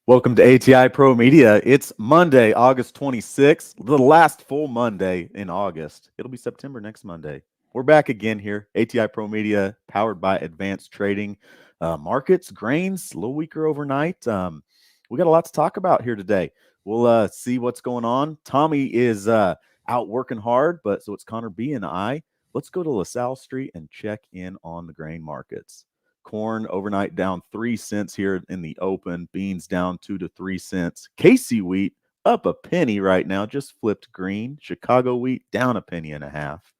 Welcome to ATI Pro Media. It's Monday, August 26th, the last full Monday in August. It'll be September next Monday. We're back again here. ATI Pro Media, powered by Advanced Trading. Markets, grains, a little weaker overnight. We got a lot to talk about here today. We'll see what's going on. Tommy is out working hard, but so it's Connor B and I. Let's go to LaSalle Street and check in on the grain markets. Corn overnight down 3 cents here in the open. Beans down 2 to 3 cents. Casey wheat up a penny right now, just flipped green. Chicago wheat down a penny and a half.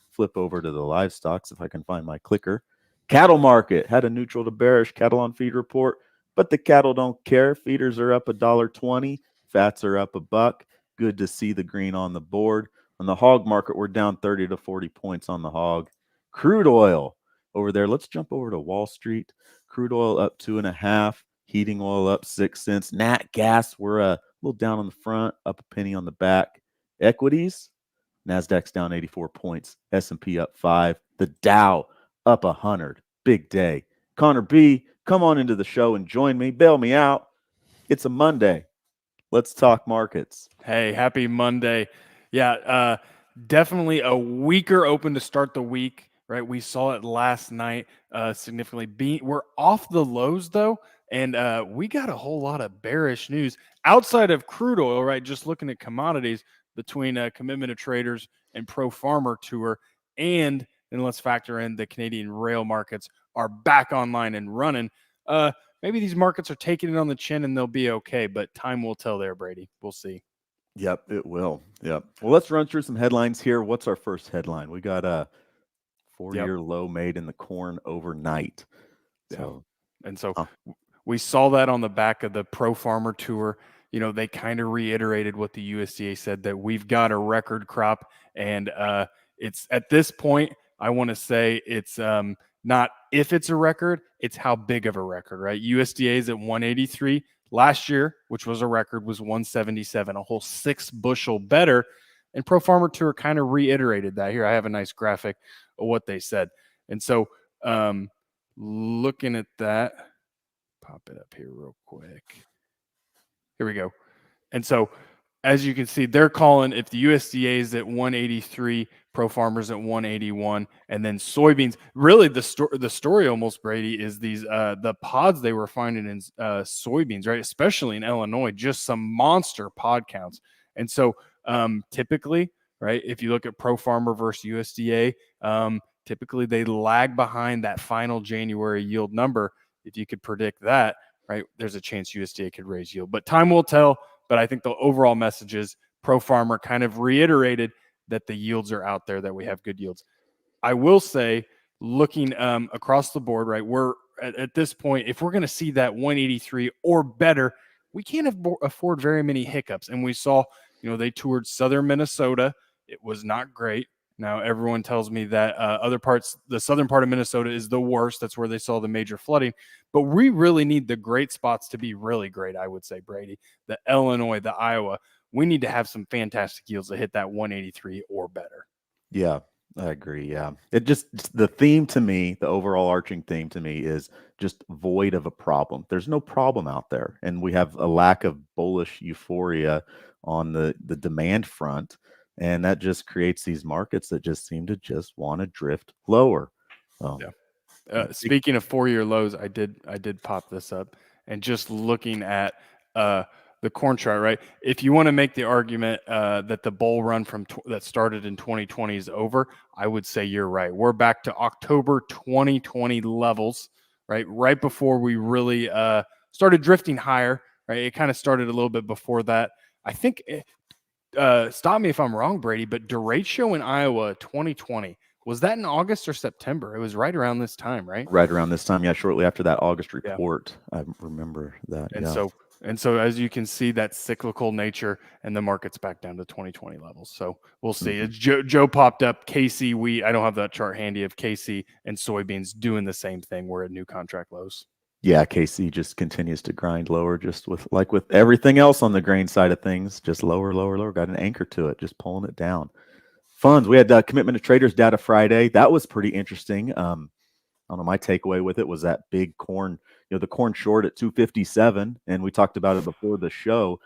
Flip over to the livestocks if I can find my clicker. Cattle market had a neutral to bearish cattle on feed report, but the cattle don't care. Feeders are up $1.20. Fats are up $1. Good to see the green on the board. On the hog market, we're down 30 to 40 points on the hog. Crude oil over there. Let's jump over to Wall Street. Crude oil up 2.5. Heating oil up 6 cents. Nat gas, we're a little down on the front, up a penny on the back. Equities, Nasdaq's down 84 points. S&P up 5. The Dow up 100. Big day. Connor B, come on into the show and join me. Bail me out. It's a Monday. Let's talk markets. Hey, happy Monday. Yeah, definitely a weaker open to start the week, right? We saw it last night significantly. We're off the lows, though, and we got a whole lot of bearish news outside of crude oil, right? Just looking at commodities between Commitment of Traders and Pro Farmer Tour, and then let's factor in the Canadian rail markets are back online and running. Maybe these markets are taking it on the chin and they'll be okay, but time will tell there, Brady. We'll see. Yep, it will. Yep. Well, let's run through some headlines here. What's our first headline? We got a 4-year low made in the corn overnight. So, and so we saw that on the back of the Pro Farmer Tour. You know, they kind of reiterated what the USDA said, that we've got a record crop. And it's at this point, I want to say it's not if it's a record, it's how big of a record, right? USDA is at 183. Last year, which was a record, was 177, a whole 6 bushel better. And Pro Farmer Tour kind of reiterated that. Here, I have a nice graphic of what they said. And so looking at that, pop it up here real quick. Here we go. And so as you can see, they're calling, if the USDA is at 183, Pro Farmers at 181, and then soybeans. Really, the story almost, Brady, is these the pods they were finding in soybeans, right? Especially in Illinois, just some monster pod counts. And so typically, right, if you look at Pro Farmer versus USDA, typically they lag behind that final January yield number. If you could predict that, right, there's a chance USDA could raise yield. But time will tell. But I think the overall message is Pro Farmer kind of reiterated that the yields are out there, that we have good yields. I will say, looking across the board, right, we're at this point, if we're going to see that 183 or better, we can't afford very many hiccups. And we saw, you know, they toured southern Minnesota. It was not great. Now, everyone tells me that the southern part of Minnesota is the worst. That's where they saw the major flooding. But we really need the great spots to be really great, I would say, Brady. The Illinois, the Iowa. We need to have some fantastic yields to hit that 183 or better. Yeah, I agree. Yeah. The theme to me, the overall arching theme to me is just void of a problem. There's no problem out there. And we have a lack of bullish euphoria on the demand front. And that just creates these markets that just seem to just want to drift lower. Yeah. Speaking of 4-year lows, I did pop this up, and just looking at the corn chart, right? If you want to make the argument that the bull run that started in 2020 is over, I would say you're right. We're back to October 2020 levels, right? Right before we really started drifting higher, right? It kind of started a little bit before that. I think stop me if I'm wrong, Brady, but derecho in Iowa 2020, was that in August or September? It was right around this time, right? Right around this time, yeah, shortly after that August report. Yeah. I remember that. And so as you can see, that cyclical nature, and the market's back down to 2020 levels. So we'll see. Mm-hmm. Joe popped up KC wheat. I don't have that chart handy of KC and soybeans doing the same thing. We're at new contract lows. Yeah, KC just continues to grind lower, just with everything else on the grain side of things, just lower. Got an anchor to it, just pulling it down. Funds. We had Commitment of Traders data Friday. That was pretty interesting. I don't know. My takeaway with it was that big corn, the corn short at 257, and we talked about it before the show.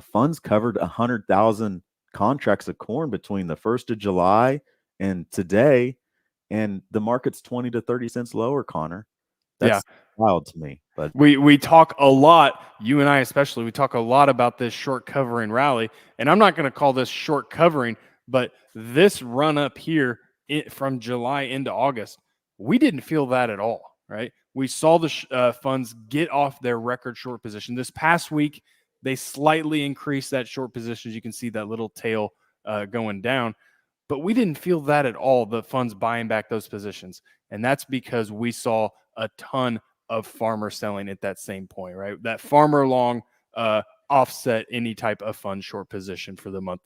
Funds covered 100,000 contracts of corn between the 1st of July and today, and the market's 20 to 30 cents lower, Connor. Yeah. That's wild to me. But we talk a lot, you and I especially, we talk a lot about this short covering rally, and I'm not going to call this short covering, but this run up here from July into August, we didn't feel that at all, right? We saw the funds get off their record short position. This past week, they slightly increased that short position. As you can see that little tail going down, but we didn't feel that at all, the funds buying back those positions. And that's because we saw a ton of farmer selling at that same point, right? That farmer long offset any type of fund short position for the month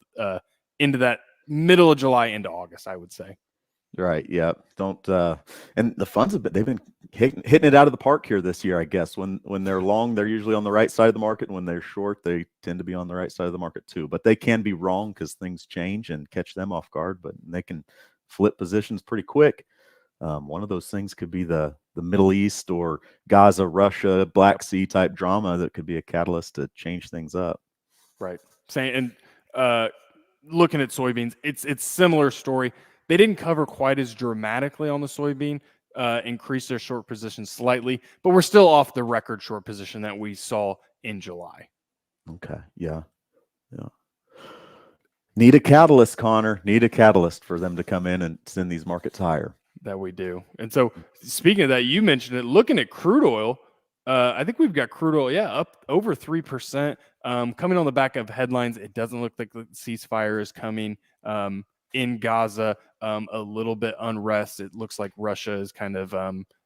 into that middle of July into August, I would say. Right. Yeah. Don't. And the funds have been, they've been hitting it out of the park here this year. I guess when they're long, they're usually on the right side of the market. And when they're short, they tend to be on the right side of the market too. But they can be wrong because things change and catch them off guard. But they can flip positions pretty quick. One of those things could be the Middle East or Gaza, Russia, Black Sea type drama that could be a catalyst to change things up. Right. Saying and looking at soybeans, it's similar story. They didn't cover quite as dramatically on the soybean, increase their short position slightly, but we're still off the record short position that we saw in July. Okay. Yeah. Yeah. Need a catalyst, Connor. Need a catalyst for them to come in and send these markets higher. That we do. And so, speaking of that, you mentioned it. Looking at crude oil, I think we've got crude oil, up over 3%. Coming on the back of headlines, it doesn't look like the ceasefire is coming in Gaza. A little bit unrest. It looks like Russia is kind of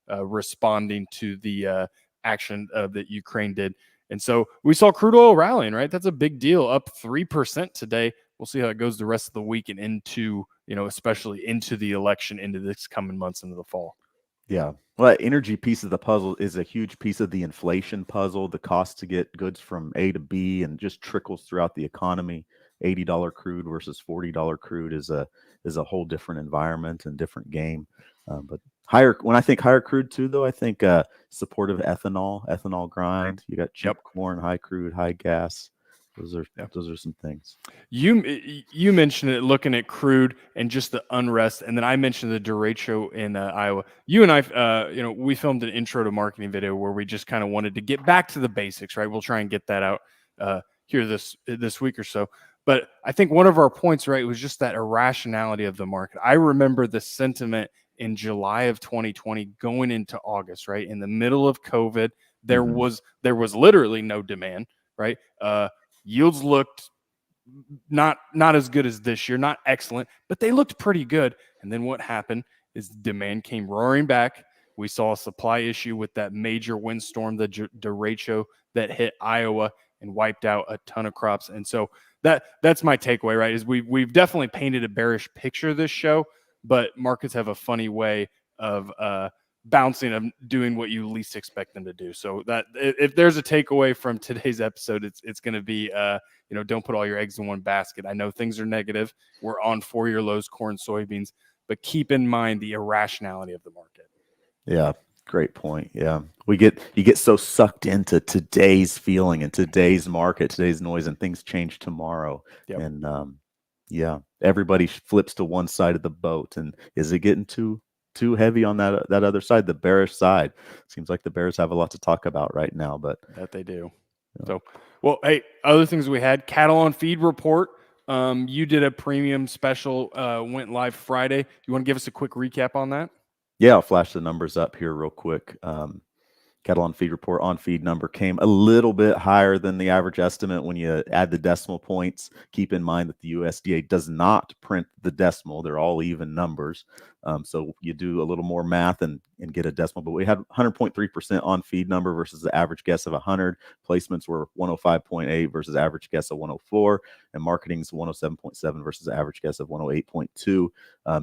responding to the action that Ukraine did. And so we saw crude oil rallying, right? That's a big deal, up 3% today. We'll see how it goes the rest of the week and into, especially into the election, into this coming months into the fall. Yeah. Well, that energy piece of the puzzle is a huge piece of the inflation puzzle. The cost to get goods from A to B and just trickles throughout the economy. $80 crude versus $40 crude is a whole different environment and different game. But when I think higher crude too, though, I think supportive ethanol grind. You got cheap corn, high crude, high gas. Those are some things. You mentioned it, looking at crude and just the unrest, and then I mentioned the derecho in Iowa. You and I, we filmed an intro to marketing video where we just kind of wanted to get back to the basics, right? We'll try and get that out here this week or so. But I think one of our points, right, was just that irrationality of the market. I remember the sentiment in July of 2020 going into August, right? In the middle of COVID, there was literally no demand, right? Yields looked not as good as this year, not excellent, but they looked pretty good. And then what happened is demand came roaring back. We saw a supply issue with that major windstorm, the derecho that hit Iowa and wiped out a ton of crops. And so that's my takeaway, right? Is we've definitely painted a bearish picture this show, but markets have a funny way of bouncing and doing what you least expect them to do. So that if there's a takeaway from today's episode, it's going to be don't put all your eggs in one basket. I know things are negative. We're on 4-year lows, corn, soybeans, but keep in mind the irrationality of the market. Yeah, great point. Yeah, you get so sucked into today's feeling and today's market, today's noise, and things change tomorrow. And everybody flips to one side of the boat. And is it getting too heavy on that other side, the bearish side? Seems like the bears have a lot to talk about right now, but that they do. Yeah. So, well, hey, other things we had, cattle on feed report. You did a premium special, went live Friday. You want to give us a quick recap on that? Yeah, I'll flash the numbers up here real quick. Cattle on feed report on feed number came a little bit higher than the average estimate when you add the decimal points. Keep in mind that the USDA does not print the decimal. They're all even numbers. So you do a little more math and get a decimal. But we had 100.3% on feed number versus the average guess of 100. Placements were 105.8 versus average guess of 104. And marketing's 107.7 versus average guess of 108.2.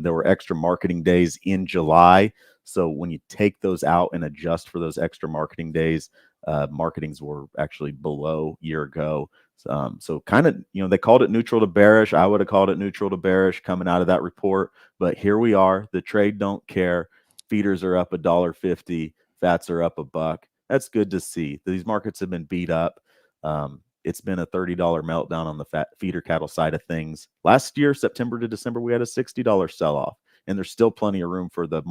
There were extra marketing days in July. So when you take those out and adjust for those extra marketing days, marketings were actually below year ago. So kind of, they called it neutral to bearish. I would have called it neutral to bearish coming out of that report. But here we are. The trade don't care. Feeders are up $1.50. Fats are up $1. That's good to see. These markets have been beat up. It's been a $30 meltdown on the feeder cattle side of things. Last year, September to December, we had a $60 sell off, and there's still plenty of room for the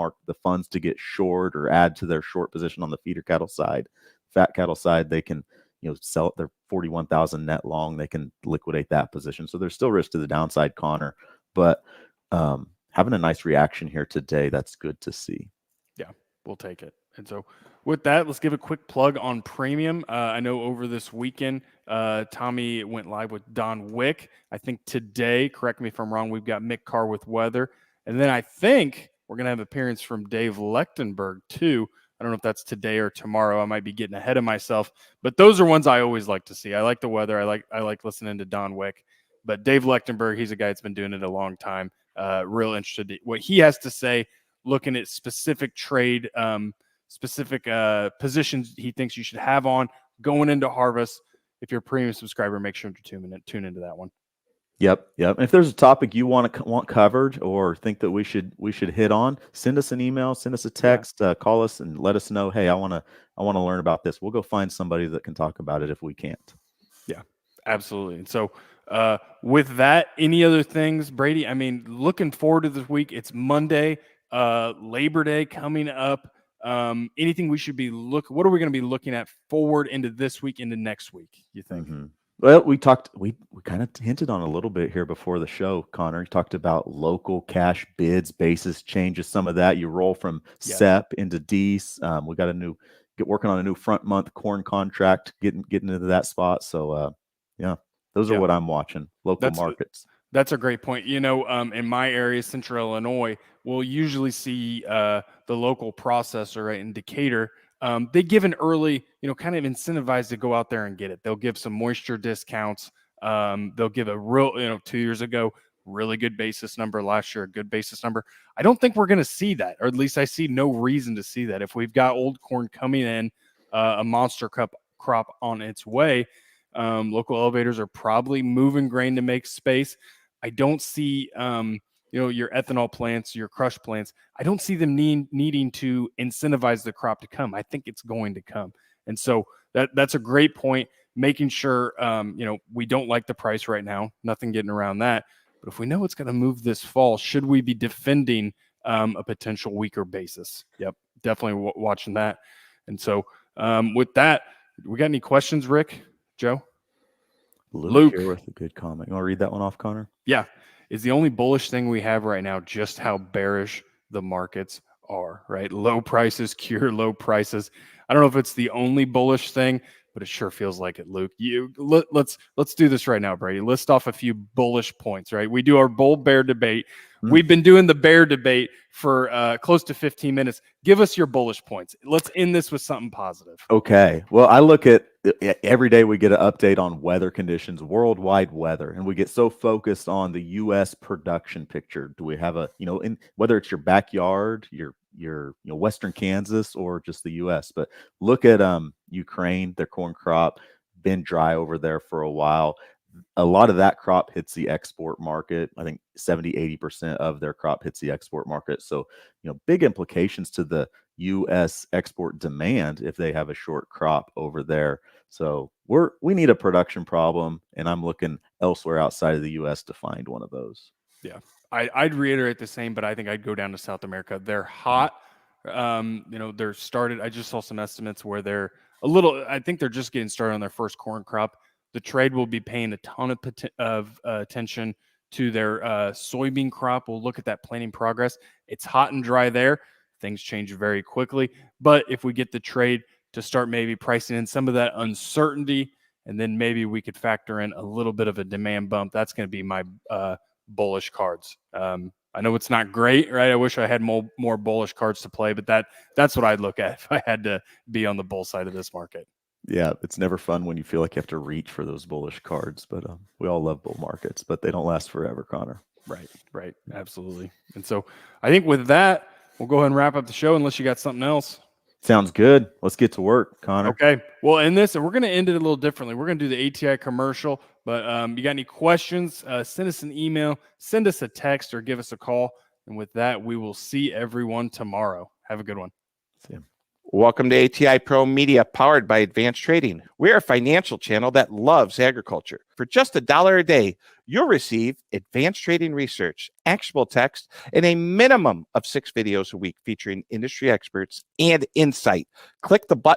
funds to get short or add to their short position on the feeder cattle side. Fat cattle side, they can sell their 41,000 net long. They can liquidate that position. So there's still risk to the downside, Connor. But having a nice reaction here today, that's good to see. Yeah, we'll take it. And so with that, let's give a quick plug on premium. I know over this weekend, Tommy went live with Don Wick. I think today, correct me if I'm wrong, we've got Mick Carr with weather. And then I think we're going to have appearance from Dave Lechtenberg too. I don't know if that's today or tomorrow. I might be getting ahead of myself, but those are ones I always like to see. I like the weather. I like listening to Don Wick, but Dave Lechtenberg, he's a guy that's been doing it a long time. Real interested in what he has to say, looking at specific trade, specific positions he thinks you should have on going into harvest. If you're a premium subscriber, make sure to tune into that one. Yep. And if there's a topic you want covered or think that we should hit on, send us an email, send us a text, call us, and let us know. Hey, I want to learn about this. We'll go find somebody that can talk about it if we can't. Yeah, absolutely. And so with that, any other things, Brady? I mean, looking forward to this week. It's Monday, Labor Day coming up. Anything we should be what are we going to be looking at forward into this week, into next week, you think? Mm-hmm. Well, we kind of hinted on a little bit here before the show, Connor. You talked about local cash bids, basis changes, some of that. You roll from SEP into DEES. We got working on a new front month corn contract, getting into that spot. So, those are what I'm watching, local markets. That's a great point. In my area, Central Illinois, we'll usually see the local processor, right, in Decatur. They give an early, kind of incentivized to go out there and get it. They'll give some moisture discounts. They'll give a real, 2 years ago, really good basis number. Last year, a good basis number. I don't think we're going to see that, or at least I see no reason to see that. If we've got old corn coming in, a monster crop on its way, local elevators are probably moving grain to make space. I don't see, your ethanol plants, your crush plants, I don't see them needing to incentivize the crop to come. I think it's going to come. And so that's a great point, making sure, we don't like the price right now, nothing getting around that. But if we know it's going to move this fall, should we be defending a potential weaker basis? Yep, definitely watching that. And so with that, we got any questions, Rick, Joe? Luke here with a good comment. You want to read that one off, Connor? Yeah. Is the only bullish thing we have right now just how bearish the markets are, right? Low prices cure low prices. I don't know if it's the only bullish thing, but it sure feels like it, Luke. Let's do this right now, Brady. List off a few bullish points, right? We do our bull bear debate. We've been doing the bear debate for close to 15 minutes. Give us your bullish points. Let's end this with something positive. Okay. Well, I look at every day we get an update on weather conditions, worldwide weather, and we get so focused on the U.S. production picture. Do we have in whether it's your backyard, your Western Kansas, or just the U.S. But look at Ukraine, their corn crop, been dry over there for a while. A lot of that crop hits the export market. I think 70-80% of their crop hits the export market. So, big implications to the U.S. export demand if they have a short crop over there. So we need a production problem, and I'm looking elsewhere outside of the U.S. to find one of those. Yeah, I'd reiterate the same, but I think I'd go down to South America. They're hot. They're started. I just saw some estimates where they're I think they're just getting started on their first corn crop. The trade will be paying a ton of attention to their soybean crop. We'll look at that planting progress. It's hot and dry there. Things change very quickly. But if we get the trade to start maybe pricing in some of that uncertainty, and then maybe we could factor in a little bit of a demand bump, that's going to be my bullish cards. I know it's not great, right? I wish I had more bullish cards to play, but that's what I'd look at if I had to be on the bull side of this market. Yeah, it's never fun when you feel like you have to reach for those bullish cards, but we all love bull markets, but they don't last forever, Connor. Right. Absolutely. And so I think with that, we'll go ahead and wrap up the show unless you got something else. Sounds good. Let's get to work, Connor. Okay. Well, in this, and we're going to end it a little differently. We're going to do the ATI commercial, but you got any questions, send us an email, send us a text, or give us a call. And with that, we will see everyone tomorrow. Have a good one. See you. Welcome to ATI Pro Media, powered by Advanced Trading. We're a financial channel that loves agriculture. For just $1 a day, you'll receive advanced trading research, actionable text, and a minimum of 6 videos a week featuring industry experts and insight. Click the button